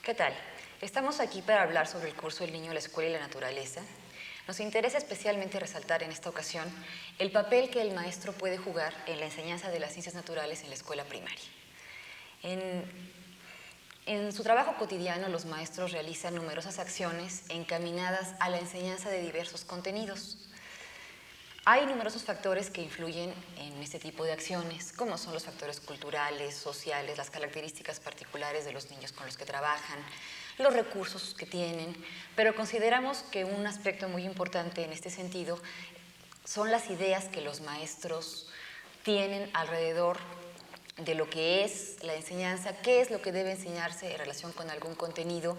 ¿Qué tal? Estamos aquí para hablar sobre el curso El niño, la escuela y la naturaleza. Nos interesa especialmente resaltar en esta ocasión el papel que el maestro puede jugar en la enseñanza de las ciencias naturales en la escuela primaria. En su trabajo cotidiano, los maestros realizan numerosas acciones encaminadas a la enseñanza de diversos contenidos. Hay numerosos factores que influyen en este tipo de acciones, como son los factores culturales, sociales, las características particulares de los niños con los que trabajan, los recursos que tienen, pero consideramos que un aspecto muy importante en este sentido son las ideas que los maestros tienen alrededor de lo que es la enseñanza, qué es lo que debe enseñarse en relación con algún contenido,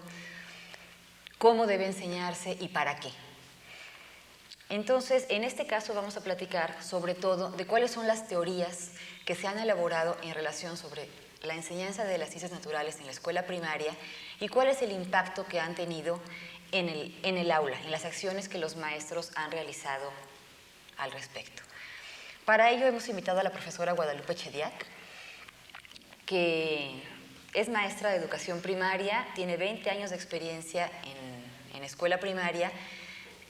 cómo debe enseñarse y para qué. Entonces, en este caso vamos a platicar sobre todo de cuáles son las teorías que se han elaborado en relación sobre la enseñanza de las ciencias naturales en la escuela primaria y cuál es el impacto que han tenido en el aula, en las acciones que los maestros han realizado al respecto. Para ello hemos invitado a la profesora Guadalupe Chediak, que es maestra de educación primaria, tiene 20 años de experiencia en escuela primaria,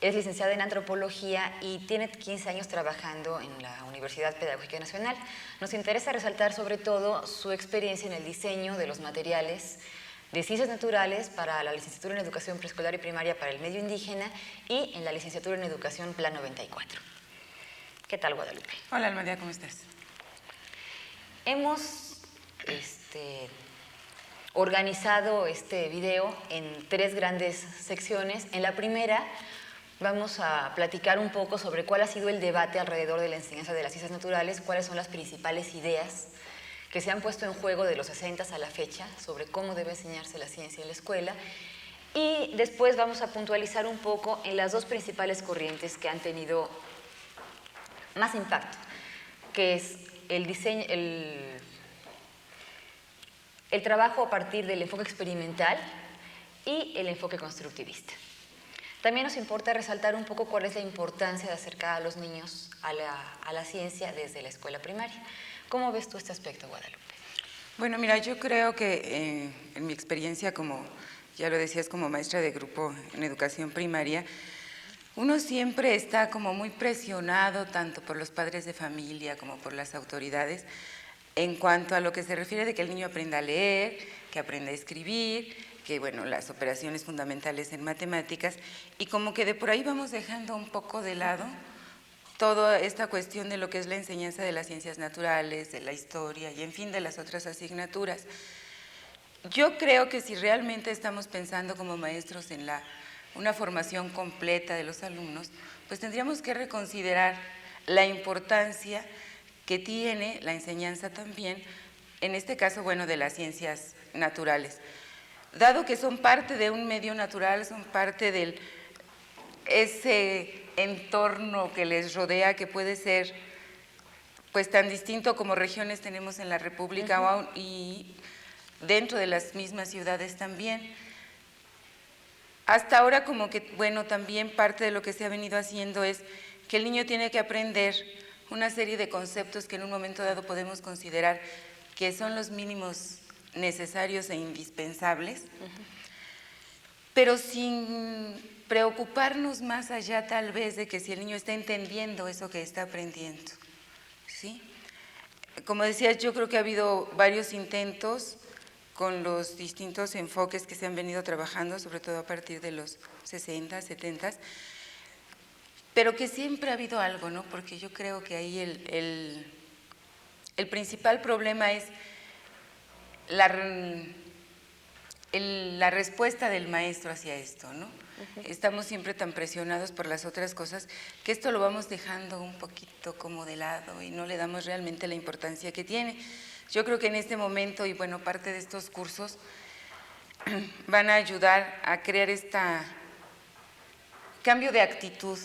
es licenciada en antropología y tiene 15 años trabajando en la Universidad Pedagógica Nacional. Nos interesa resaltar sobre todo su experiencia en el diseño de los materiales de ciencias naturales para la licenciatura en educación preescolar y primaria para el medio indígena y en la licenciatura en educación Plan 94. ¿Qué tal, Guadalupe? Hola, Almadia, ¿cómo estás? Hemos organizado este video en 3 grandes secciones. En la primera vamos a platicar un poco sobre cuál ha sido el debate alrededor de la enseñanza de las ciencias naturales, cuáles son las principales ideas que se han puesto en juego de los 60 a la fecha sobre cómo debe enseñarse la ciencia en la escuela. Y después vamos a puntualizar un poco en las 2 principales corrientes que han tenido más impacto, que es el diseño, el trabajo a partir del enfoque experimental y el enfoque constructivista. También nos importa resaltar un poco cuál es la importancia de acercar a los niños a la ciencia desde la escuela primaria. ¿Cómo ves tú este aspecto, Guadalupe? Bueno, mira, yo creo que en mi experiencia, como ya lo decías, como maestra de grupo en educación primaria, uno siempre está como muy presionado tanto por los padres de familia como por las autoridades en cuanto a lo que se refiere de que el niño aprenda a leer, que aprenda a escribir, que bueno, las operaciones fundamentales en matemáticas, y como que de por ahí vamos dejando un poco de lado toda esta cuestión de lo que es la enseñanza de las ciencias naturales, de la historia y en fin de las otras asignaturas. Yo creo que si realmente estamos pensando como maestros en una formación completa de los alumnos, pues tendríamos que reconsiderar la importancia que tiene la enseñanza también, en este caso, bueno, de las ciencias naturales. Dado que son parte de un medio natural, son parte de ese entorno que les rodea, que puede ser pues tan distinto como regiones tenemos en la República y dentro de las mismas ciudades también. Hasta ahora como que, bueno, también parte de lo que se ha venido haciendo es que el niño tiene que aprender una serie de conceptos que en un momento dado podemos considerar que son los mínimos necesarios e indispensables, pero sin preocuparnos más allá tal vez de que si el niño está entendiendo eso que está aprendiendo, ¿sí? Como decía, yo creo que ha habido varios intentos con los distintos enfoques que se han venido trabajando, sobre todo a partir de los 60, 70, pero que siempre ha habido algo, ¿no? Porque yo creo que ahí el principal problema es la respuesta del maestro hacia esto, ¿no? estamos siempre tan presionados por las otras cosas que esto lo vamos dejando un poquito como de lado y no le damos realmente la importancia que tiene. Yo creo que en este momento, y bueno, parte de estos cursos van a ayudar a crear este cambio de actitud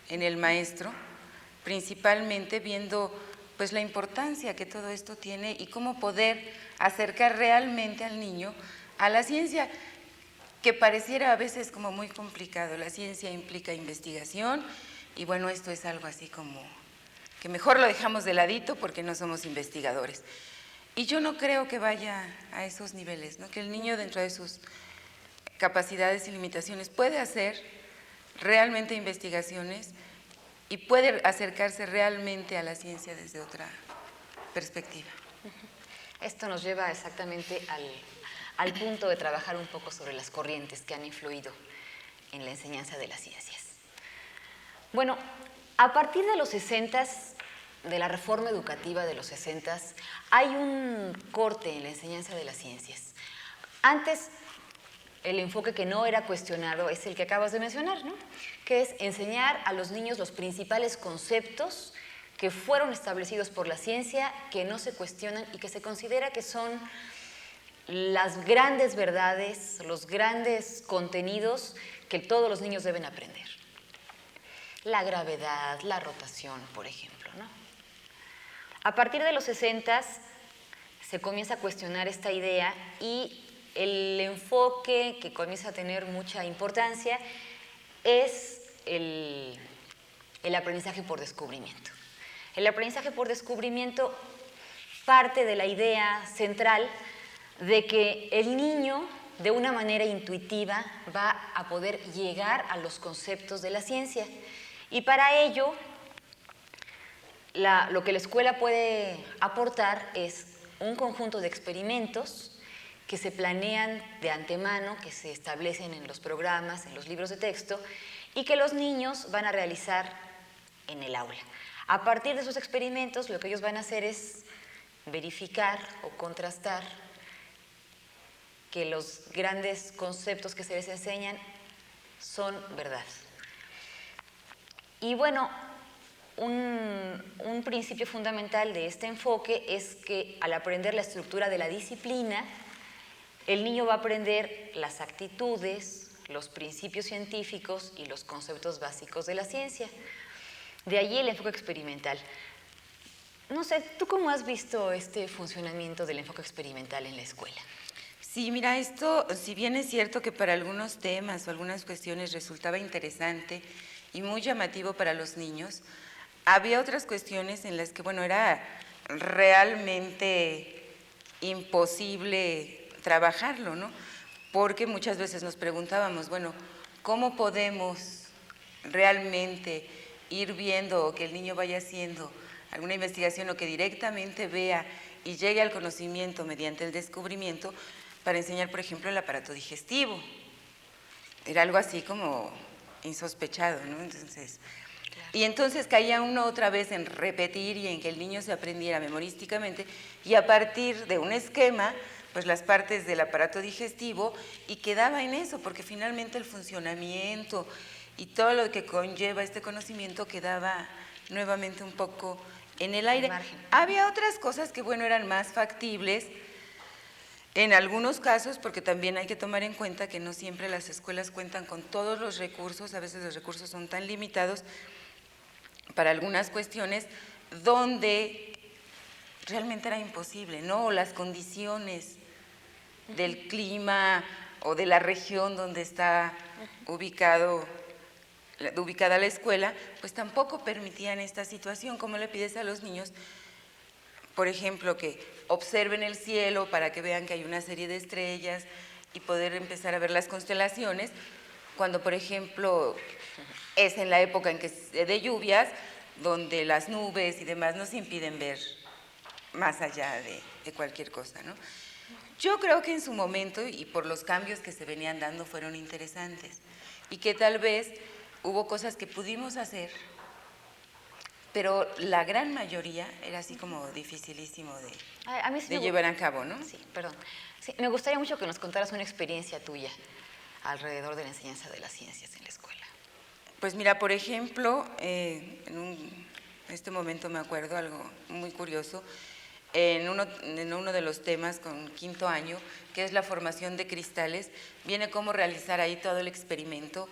en el maestro, principalmente viendo pues la importancia que todo esto tiene y cómo poder acercar realmente al niño a la ciencia, que pareciera a veces como muy complicado. La ciencia implica investigación y bueno, esto es algo así como que mejor lo dejamos de ladito porque no somos investigadores. Y yo no creo que vaya a esos niveles, ¿no? Que el niño dentro de sus capacidades y limitaciones puede hacer realmente investigaciones y puede acercarse realmente a la ciencia desde otra perspectiva. Esto nos lleva exactamente al punto de trabajar un poco sobre las corrientes que han influido en la enseñanza de las ciencias. Bueno, a partir de los 60s, de la reforma educativa de los 60s, hay un corte en la enseñanza de las ciencias. Antes, el enfoque que no era cuestionado es el que acabas de mencionar, ¿no? Que es enseñar a los niños los principales conceptos que fueron establecidos por la ciencia, que no se cuestionan y que se considera que son las grandes verdades, los grandes contenidos que todos los niños deben aprender. La gravedad, la rotación, por ejemplo, ¿no? A partir de los 60s se comienza a cuestionar esta idea y el enfoque que comienza a tener mucha importancia es el aprendizaje por descubrimiento. El aprendizaje por descubrimiento parte de la idea central de que el niño, de una manera intuitiva, va a poder llegar a los conceptos de la ciencia. Y para ello, lo que la escuela puede aportar es un conjunto de experimentos que se planean de antemano, que se establecen en los programas, en los libros de texto, y que los niños van a realizar en el aula. A partir de esos experimentos, lo que ellos van a hacer es verificar o contrastar que los grandes conceptos que se les enseñan son verdad. Y bueno, un principio fundamental de este enfoque es que al aprender la estructura de la disciplina, el niño va a aprender las actitudes, los principios científicos y los conceptos básicos de la ciencia. De allí el enfoque experimental. No sé, ¿tú cómo has visto este funcionamiento del enfoque experimental en la escuela? Sí, mira, esto, si bien es cierto que para algunos temas o algunas cuestiones resultaba interesante y muy llamativo para los niños, había otras cuestiones en las que, bueno, era realmente imposible trabajarlo, ¿no? Porque muchas veces nos preguntábamos, bueno, ¿cómo podemos realmente ir viendo o que el niño vaya haciendo alguna investigación o que directamente vea y llegue al conocimiento mediante el descubrimiento para enseñar, por ejemplo, el aparato digestivo? Era algo así como insospechado, ¿no? Y entonces caía uno otra vez en repetir y en que el niño se aprendiera memorísticamente y a partir de un esquema, pues las partes del aparato digestivo, y quedaba en eso, porque finalmente el funcionamiento y todo lo que conlleva este conocimiento quedaba nuevamente un poco en el aire. Había otras cosas que, bueno, eran más factibles en algunos casos, porque también hay que tomar en cuenta que no siempre las escuelas cuentan con todos los recursos, a veces los recursos son tan limitados para algunas cuestiones donde realmente era imposible, ¿no? O las condiciones del clima o de la región donde está ubicada la escuela, pues tampoco permitían esta situación. ¿Cómo le pides a los niños, por ejemplo, que observen el cielo para que vean que hay una serie de estrellas y poder empezar a ver las constelaciones, cuando, por ejemplo, es en la época en que de lluvias, donde las nubes y demás nos impiden ver más allá de cualquier cosa, ¿no? Yo creo que en su momento, y por los cambios que se venían dando, fueron interesantes, y que tal vez hubo cosas que pudimos hacer, pero la gran mayoría era así como dificilísimo de llevar a cabo, ¿no? Sí, perdón. Sí, me gustaría mucho que nos contaras una experiencia tuya. alrededor de la enseñanza de las ciencias en la escuela? Pues mira, por ejemplo, en este momento me acuerdo algo muy curioso, en uno de los temas con quinto año, que es la formación de cristales, viene cómo realizar ahí todo el experimento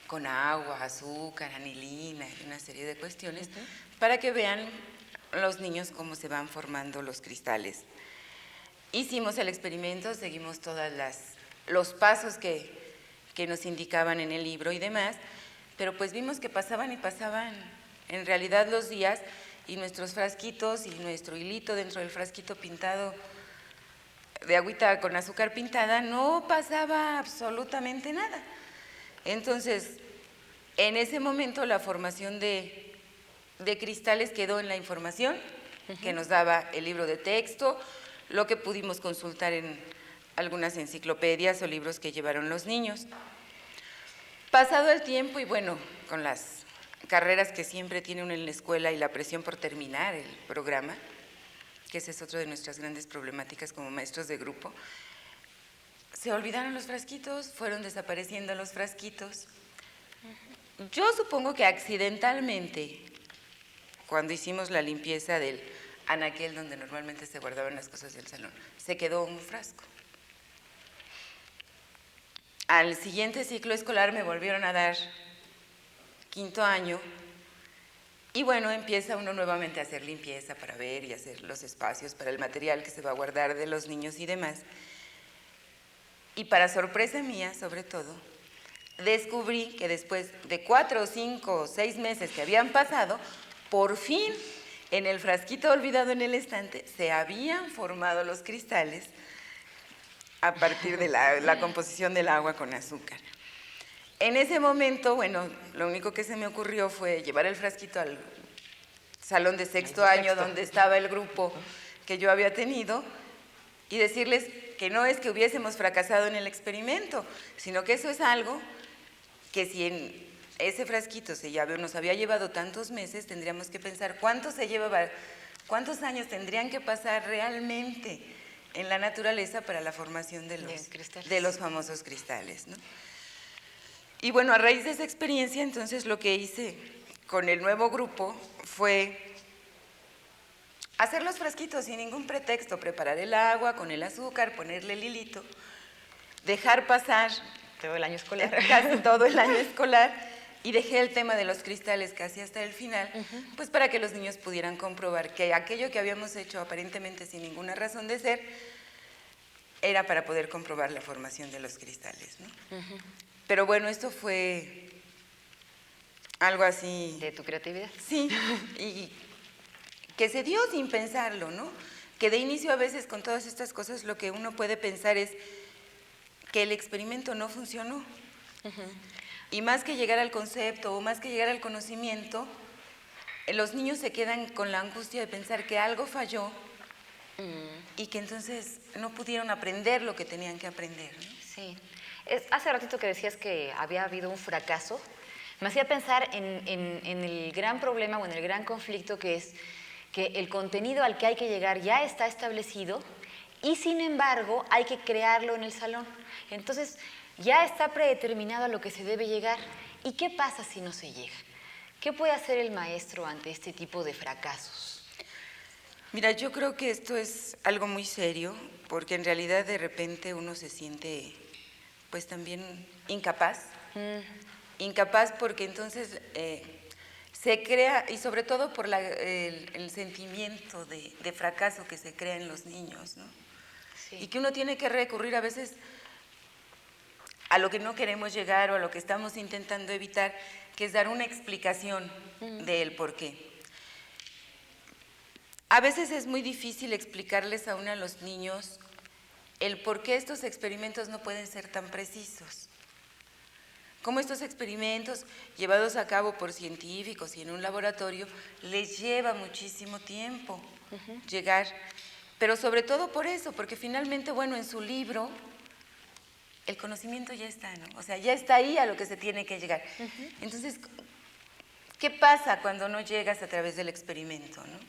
con agua, azúcar, anilina y una serie de cuestiones, para que vean los niños cómo se van formando los cristales. Hicimos el experimento, seguimos todos los pasos que nos indicaban en el libro y demás, pero pues vimos que pasaban y pasaban en realidad los días y nuestros frasquitos y nuestro hilito dentro del frasquito pintado de agüita con azúcar pintada no pasaba absolutamente nada. Entonces, en ese momento la formación de cristales quedó en la información que nos daba el libro de texto, lo que pudimos consultar en algunas enciclopedias o libros que llevaron los niños. Pasado el tiempo y bueno, con las carreras que siempre tiene uno en la escuela y la presión por terminar el programa, que ese es otro de nuestras grandes problemáticas como maestros de grupo, se olvidaron los frasquitos, fueron desapareciendo los frasquitos. Yo supongo que accidentalmente, cuando hicimos la limpieza del anaquel donde normalmente se guardaban las cosas del salón, se quedó un frasco. Al siguiente ciclo escolar me volvieron a dar quinto año y bueno, empieza uno nuevamente a hacer limpieza para ver y hacer los espacios para el material que se va a guardar de los niños y demás. Y para sorpresa mía, sobre todo, descubrí que después de 4, 5, 6 meses que habían pasado, por fin en el frasquito olvidado en el estante se habían formado los cristales a partir de la composición del agua con azúcar. En ese momento, bueno, lo único que se me ocurrió fue llevar el frasquito al salón de sexto año donde estaba el grupo que yo había tenido y decirles que no es que hubiésemos fracasado en el experimento, sino que eso es algo que si en ese frasquito nos había llevado tantos meses, tendríamos que pensar cuántos años tendrían que pasar realmente en la naturaleza para la formación de los famosos cristales, ¿no? Y bueno, a raíz de esa experiencia, entonces lo que hice con el nuevo grupo fue hacer los frasquitos sin ningún pretexto, preparar el agua con el azúcar, ponerle el hilito, dejar pasar todo el año escolar. Casi todo el año escolar y dejé el tema de los cristales casi hasta el final, pues para que los niños pudieran comprobar que aquello que habíamos hecho aparentemente sin ninguna razón de ser, era para poder comprobar la formación de los cristales, ¿no? Pero bueno, esto fue algo así... ¿De tu creatividad? Sí, y que se dio sin pensarlo, ¿no? Que de inicio a veces con todas estas cosas lo que uno puede pensar es que el experimento no funcionó. Y más que llegar al concepto o más que llegar al conocimiento, los niños se quedan con la angustia de pensar que algo falló y que entonces no pudieron aprender lo que tenían que aprender, ¿no? Sí. Hace ratito que decías que había habido un fracaso, me hacía pensar en el gran problema o en el gran conflicto que es que el contenido al que hay que llegar ya está establecido y sin embargo hay que crearlo en el salón. Entonces ya está predeterminado a lo que se debe llegar. ¿Y qué pasa si no se llega? ¿Qué puede hacer el maestro ante este tipo de fracasos? Mira, yo creo que esto es algo muy serio, porque en realidad de repente uno se siente pues también incapaz. Incapaz porque entonces se crea, y sobre todo por el sentimiento de fracaso que se crea en los niños, ¿no? Sí. Y que uno tiene que recurrir a veces a lo que no queremos llegar o a lo que estamos intentando evitar, que es dar una explicación del por qué. A veces es muy difícil explicarles aún a los niños el por qué estos experimentos no pueden ser tan precisos. Cómo estos experimentos llevados a cabo por científicos y en un laboratorio les lleva muchísimo tiempo llegar, pero sobre todo por eso, porque finalmente, bueno, en su libro el conocimiento ya está, ¿no? O sea, ya está ahí a lo que se tiene que llegar. Entonces, ¿qué pasa cuando no llegas a través del experimento, no?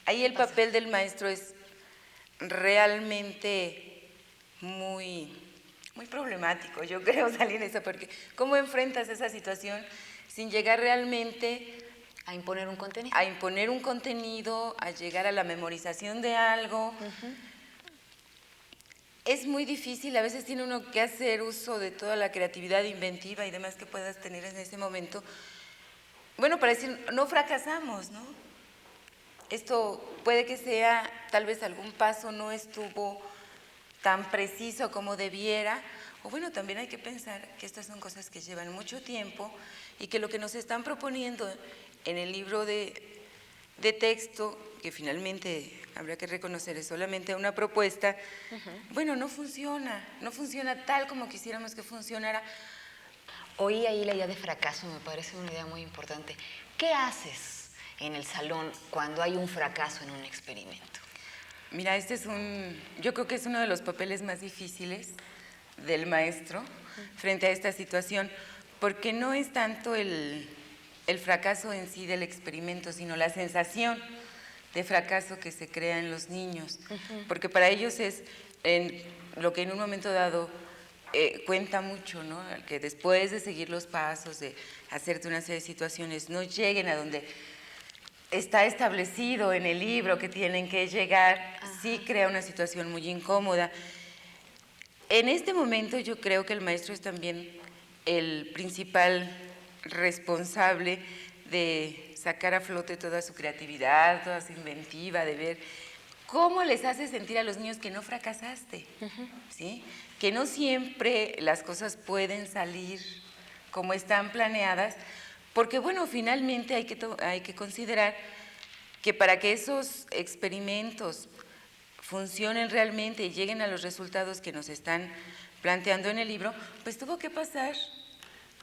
Ahí el papel del maestro es realmente muy muy problemático, yo creo, salir de eso, porque ¿cómo enfrentas esa situación sin llegar realmente A imponer un contenido. a imponer un contenido, a llegar a la memorización de algo? Es muy difícil, a veces tiene uno que hacer uso de toda la creatividad inventiva y demás que puedas tener en ese momento. Bueno, para decir, no fracasamos, ¿no? Esto puede que sea, tal vez algún paso no estuvo tan preciso como debiera, o bueno, también hay que pensar que estas son cosas que llevan mucho tiempo y que lo que nos están proponiendo en el libro de texto, que finalmente habrá que reconocer es solamente una propuesta, bueno, no funciona tal como quisiéramos que funcionara. Oí ahí la idea de fracaso, me parece una idea muy importante. ¿Qué haces en el salón cuando hay un fracaso en un experimento? Mira, yo creo que es uno de los papeles más difíciles del maestro frente a esta situación, porque no es tanto el fracaso en sí del experimento, sino la sensación de fracaso que se crea en los niños, porque para ellos es lo que en un momento dado cuenta mucho, ¿no? Que después de seguir los pasos, de hacerte una serie de situaciones, no lleguen a donde está establecido en el libro que tienen que llegar, sí crea una situación muy incómoda. En este momento yo creo que el maestro es también el principal responsable de sacar a flote toda su creatividad, toda su inventiva, de ver cómo les hace sentir a los niños que no fracasaste, ¿sí? Que no siempre las cosas pueden salir como están planeadas, porque bueno, finalmente hay que considerar que para que esos experimentos funcionen realmente y lleguen a los resultados que nos están planteando en el libro, pues tuvo que pasar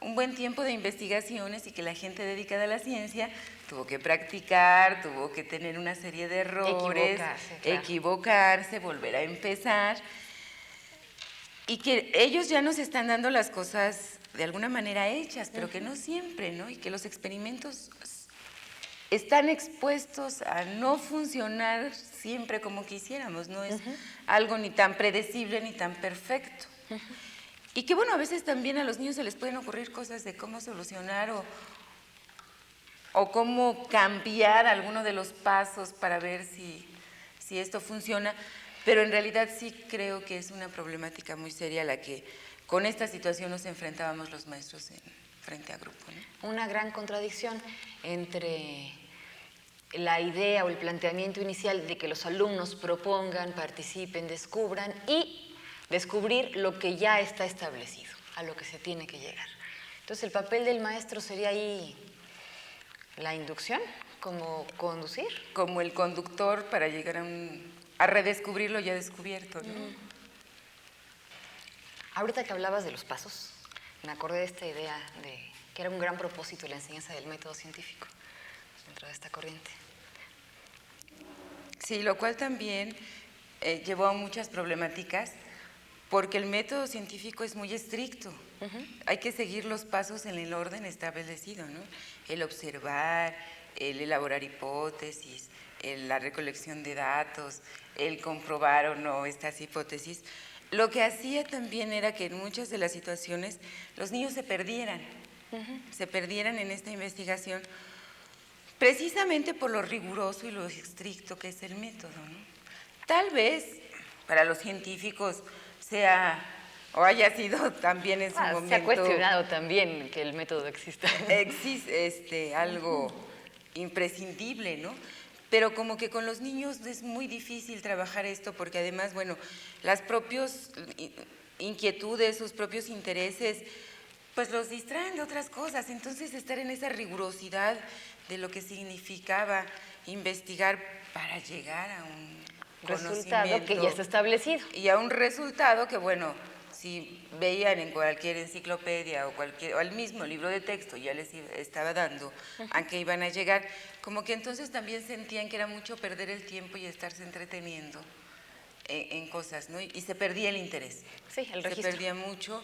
un buen tiempo de investigaciones y que la gente dedicada a la ciencia tuvo que practicar, tuvo que tener una serie de errores, equivocarse, volver a empezar, y que ellos ya nos están dando las cosas de alguna manera hechas, pero que no siempre, ¿no? Y que los experimentos están expuestos a no funcionar siempre como quisiéramos, no es algo ni tan predecible ni tan perfecto. Y que bueno, a veces también a los niños se les pueden ocurrir cosas de cómo solucionar o cómo cambiar alguno de los pasos para ver si esto funciona, pero en realidad sí creo que es una problemática muy seria la que con esta situación nos enfrentábamos los maestros frente a grupo, ¿no? Una gran contradicción entre la idea o el planteamiento inicial de que los alumnos propongan, participen, descubran y descubrir lo que ya está establecido, a lo que se tiene que llegar. Entonces, el papel del maestro sería ahí la inducción, como conducir. Como el conductor para llegar a redescubrir lo ya descubierto, ¿no? Ahorita que hablabas de los pasos, me acordé de esta idea de que era un gran propósito la enseñanza del método científico dentro de esta corriente. Sí, lo cual también llevó a muchas problemáticas, porque el método científico es muy estricto. Hay que seguir los pasos en el orden establecido, ¿no? El observar, el elaborar hipótesis, la recolección de datos, el comprobar o no estas hipótesis. Lo que hacía también era que en muchas de las situaciones los niños se perdieran en esta investigación, precisamente por lo riguroso y lo estricto que es el método, ¿no? Tal vez para los científicos sea o haya sido también en su momento… Se ha cuestionado también que el método exista. Existe algo imprescindible, ¿no? Pero como que con los niños es muy difícil trabajar esto, porque además, bueno, las propias inquietudes, sus propios intereses, pues los distraen de otras cosas. Entonces, estar en esa rigurosidad de lo que significaba investigar para llegar a un resultado que ya está establecido. Y a un resultado que, bueno, si veían en cualquier enciclopedia o al mismo libro de texto ya les estaba dando a qué iban a llegar, como que entonces también sentían que era mucho perder el tiempo y estarse entreteniendo en cosas, ¿no? Y se perdía el interés. Sí, el registro. Se perdía mucho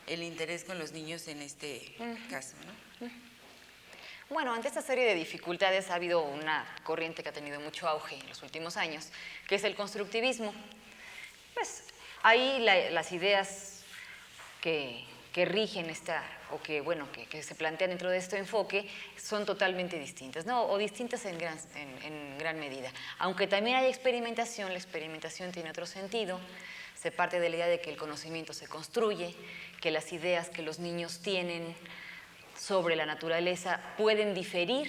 el interés con los niños en este caso, ¿no? Bueno, ante esta serie de dificultades ha habido una corriente que ha tenido mucho auge en los últimos años, que es el constructivismo. Pues ahí las ideas que rigen que se plantean dentro de este enfoque son totalmente distintas, ¿no? O distintas en gran medida. Aunque también hay experimentación, la experimentación tiene otro sentido. Se parte de la idea de que el conocimiento se construye, que las ideas que los niños tienen sobre la naturaleza pueden diferir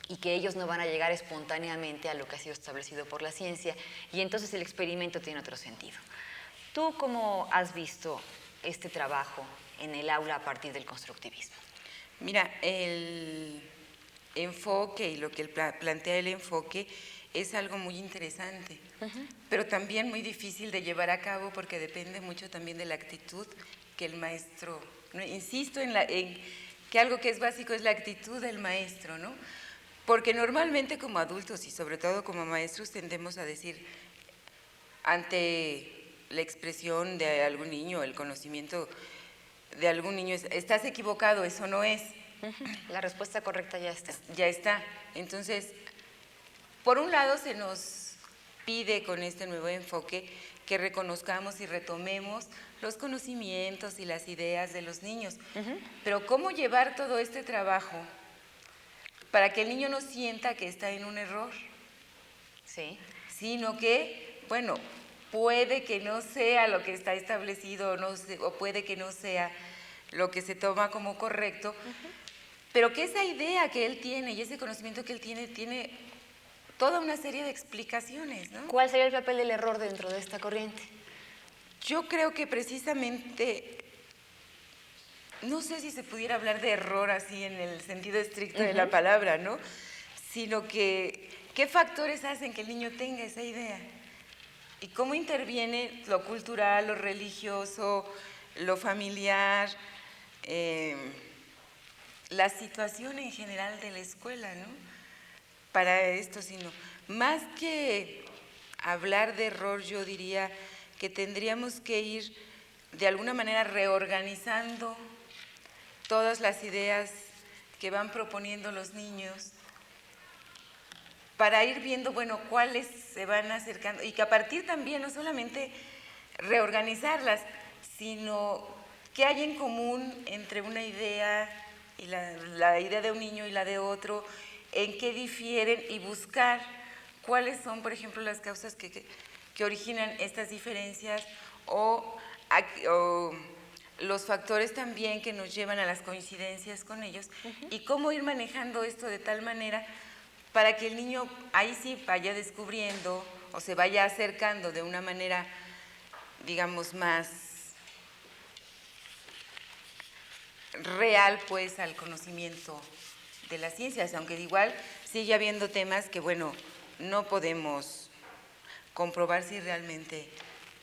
y que ellos no van a llegar espontáneamente a lo que ha sido establecido por la ciencia, y entonces el experimento tiene otro sentido. ¿Tú cómo has visto este trabajo en el aula a partir del constructivismo? Mira, el enfoque y lo que él plantea el enfoque es algo muy interesante, pero también muy difícil de llevar a cabo porque depende mucho también de la actitud que el maestro, ¿no? Insisto en que algo que es básico es la actitud del maestro, ¿no? Porque normalmente como adultos y sobre todo como maestros tendemos a decir ante la expresión de algún niño, el conocimiento de algún niño, estás equivocado, eso no es. La respuesta correcta ya está. Ya está. Entonces, por un lado se nos pide con este nuevo enfoque que reconozcamos y retomemos los conocimientos y las ideas de los niños. Pero ¿cómo llevar todo este trabajo para que el niño no sienta que está en un error? Sí. Sino que, bueno, puede que no sea lo que está establecido o puede que no sea lo que se toma como correcto, pero que esa idea que él tiene y ese conocimiento que él tiene toda una serie de explicaciones, ¿no? ¿Cuál sería el papel del error dentro de esta corriente? Yo creo que precisamente, no sé si se pudiera hablar de error así en el sentido estricto de la palabra, ¿no? Sino que, ¿qué factores hacen que el niño tenga esa idea? ¿Y cómo interviene lo cultural, lo religioso, lo familiar, la situación en general de la escuela, ¿no? Para esto, sino más que hablar de error, yo diría que tendríamos que ir de alguna manera reorganizando todas las ideas que van proponiendo los niños para ir viendo, bueno, cuáles se van acercando y que a partir también no solamente reorganizarlas, sino qué hay en común entre una idea y la idea de un niño y la de otro, en qué difieren y buscar cuáles son, por ejemplo, las causas que originan estas diferencias o los factores también que nos llevan a las coincidencias con ellos y cómo ir manejando esto de tal manera para que el niño ahí sí vaya descubriendo o se vaya acercando de una manera, digamos, más real, pues, al conocimiento de las ciencias, aunque igual sigue habiendo temas que, bueno, no podemos comprobar si realmente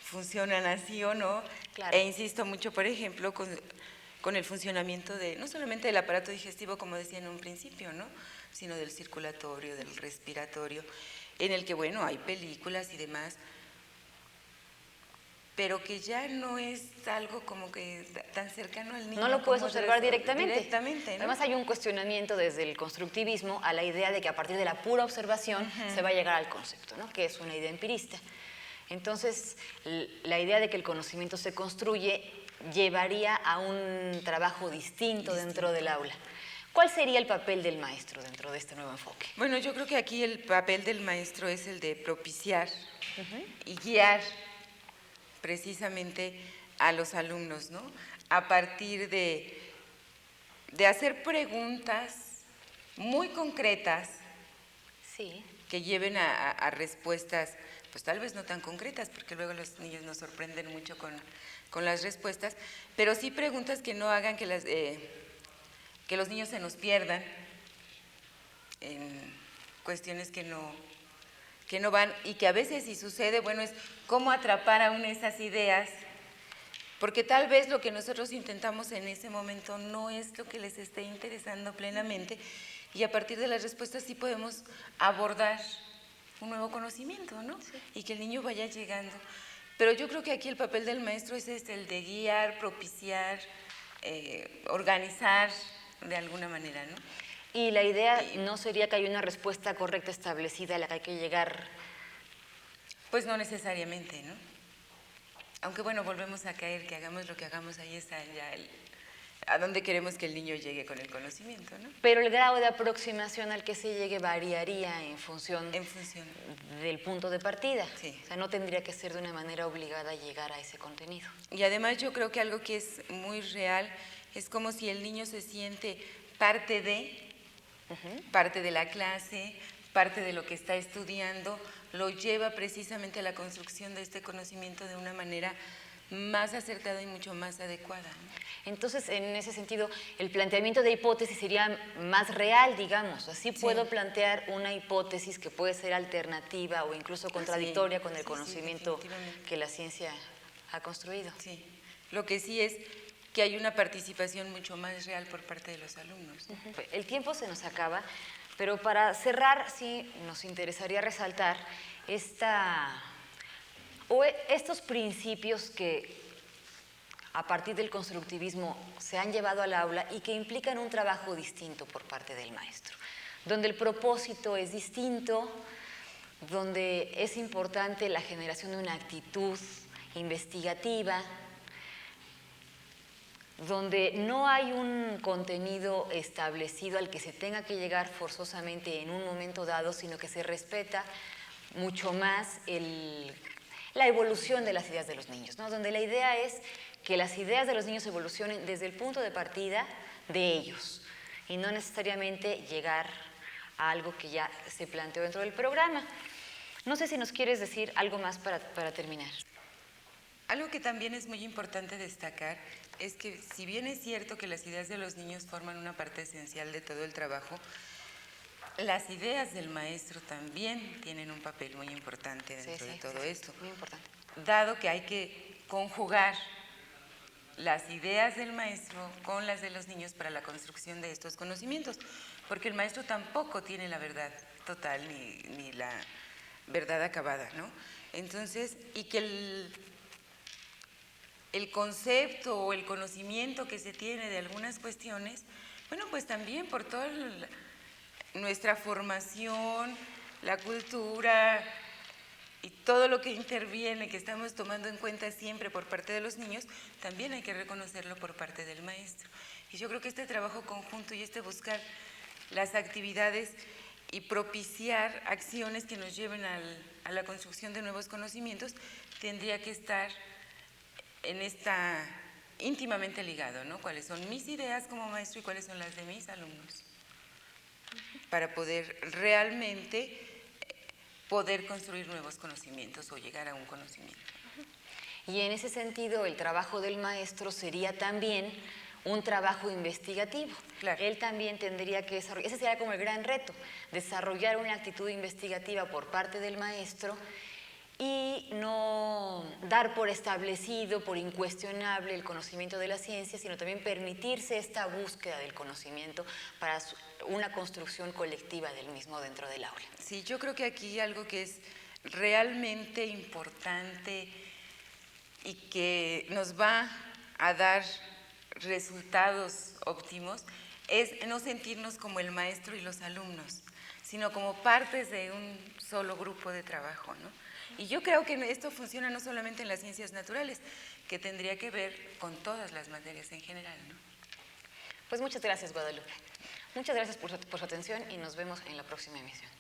funcionan así o no. Claro. E insisto mucho, por ejemplo, con el funcionamiento no solamente del aparato digestivo, como decía en un principio, ¿no? Sino del circulatorio, del respiratorio, en el que, bueno, hay películas y demás, pero que ya no es algo como que tan cercano al niño. No lo puedes observar directamente. Directamente, ¿no? Además hay un cuestionamiento desde el constructivismo a la idea de que a partir de la pura observación se va a llegar al concepto, ¿no? Que es una idea empirista. Entonces, la idea de que el conocimiento se construye llevaría a un trabajo distinto dentro del aula. ¿Cuál sería el papel del maestro dentro de este nuevo enfoque? Bueno, yo creo que aquí el papel del maestro es el de propiciar y guiar precisamente a los alumnos, ¿no? A partir de hacer preguntas muy concretas, sí, que lleven a respuestas, pues tal vez no tan concretas, porque luego los niños nos sorprenden mucho con las respuestas, pero sí preguntas que no hagan que los niños se nos pierdan en cuestiones que no van, y que a veces si sucede, bueno, es cómo atrapar aún esas ideas, porque tal vez lo que nosotros intentamos en ese momento no es lo que les esté interesando plenamente, y a partir de las respuestas sí podemos abordar un nuevo conocimiento, ¿no? Sí. Y que el niño vaya llegando. Pero yo creo que aquí el papel del maestro es el de guiar, propiciar, organizar de alguna manera, ¿no? Y la idea no sería que hay una respuesta correcta establecida a la que hay que llegar. Pues no necesariamente, ¿no? Aunque bueno, volvemos a caer, que hagamos lo que hagamos, ahí está ya a dónde queremos que el niño llegue con el conocimiento, ¿no? Pero el grado de aproximación al que se llegue variaría en función del punto de partida. Sí. O sea, no tendría que ser de una manera obligada llegar a ese contenido. Y además yo creo que algo que es muy real es como si el niño se siente parte de la clase, parte de lo que está estudiando, lo lleva precisamente a la construcción de este conocimiento de una manera más acertada y mucho más adecuada, ¿no? Entonces, en ese sentido, el planteamiento de hipótesis sería más real, digamos. Así puedo plantear una hipótesis que puede ser alternativa o incluso contradictoria con el conocimiento que la ciencia ha construido. Sí, lo que sí es que hay una participación mucho más real por parte de los alumnos, ¿no? El tiempo se nos acaba, pero para cerrar sí nos interesaría resaltar estos principios que a partir del constructivismo se han llevado al aula y que implican un trabajo distinto por parte del maestro, donde el propósito es distinto, donde es importante la generación de una actitud investigativa, donde no hay un contenido establecido al que se tenga que llegar forzosamente en un momento dado, sino que se respeta mucho más la evolución de las ideas de los niños, ¿no? Donde la idea es que las ideas de los niños evolucionen desde el punto de partida de ellos y no necesariamente llegar a algo que ya se planteó dentro del programa. No sé si nos quieres decir algo más para terminar. Algo que también es muy importante destacar es que si bien es cierto que las ideas de los niños forman una parte esencial de todo el trabajo, las ideas del maestro también tienen un papel muy importante dentro de todo esto. Muy importante. Dado que hay que conjugar las ideas del maestro con las de los niños para la construcción de estos conocimientos, porque el maestro tampoco tiene la verdad total ni la verdad acabada, ¿no? Entonces, y que el concepto o el conocimiento que se tiene de algunas cuestiones, bueno, pues también por toda nuestra formación, la cultura y todo lo que interviene, que estamos tomando en cuenta siempre por parte de los niños, también hay que reconocerlo por parte del maestro. Y yo creo que este trabajo conjunto y buscar las actividades y propiciar acciones que nos lleven a la construcción de nuevos conocimientos tendría que estar íntimamente ligado, ¿no? ¿Cuáles son mis ideas como maestro y cuáles son las de mis alumnos? Para poder realmente construir nuevos conocimientos o llegar a un conocimiento. Y en ese sentido, el trabajo del maestro sería también un trabajo investigativo. Claro. Él también tendría que desarrollar, ese sería como el gran reto, desarrollar una actitud investigativa por parte del maestro y no dar por establecido, por incuestionable el conocimiento de la ciencia, sino también permitirse esta búsqueda del conocimiento para una construcción colectiva del mismo dentro del aula. Sí, yo creo que aquí algo que es realmente importante y que nos va a dar resultados óptimos es no sentirnos como el maestro y los alumnos, sino como partes de un solo grupo de trabajo, ¿no? Y yo creo que esto funciona no solamente en las ciencias naturales, que tendría que ver con todas las materias en general, ¿no? Pues muchas gracias, Guadalupe. Muchas gracias por su atención y nos vemos en la próxima emisión.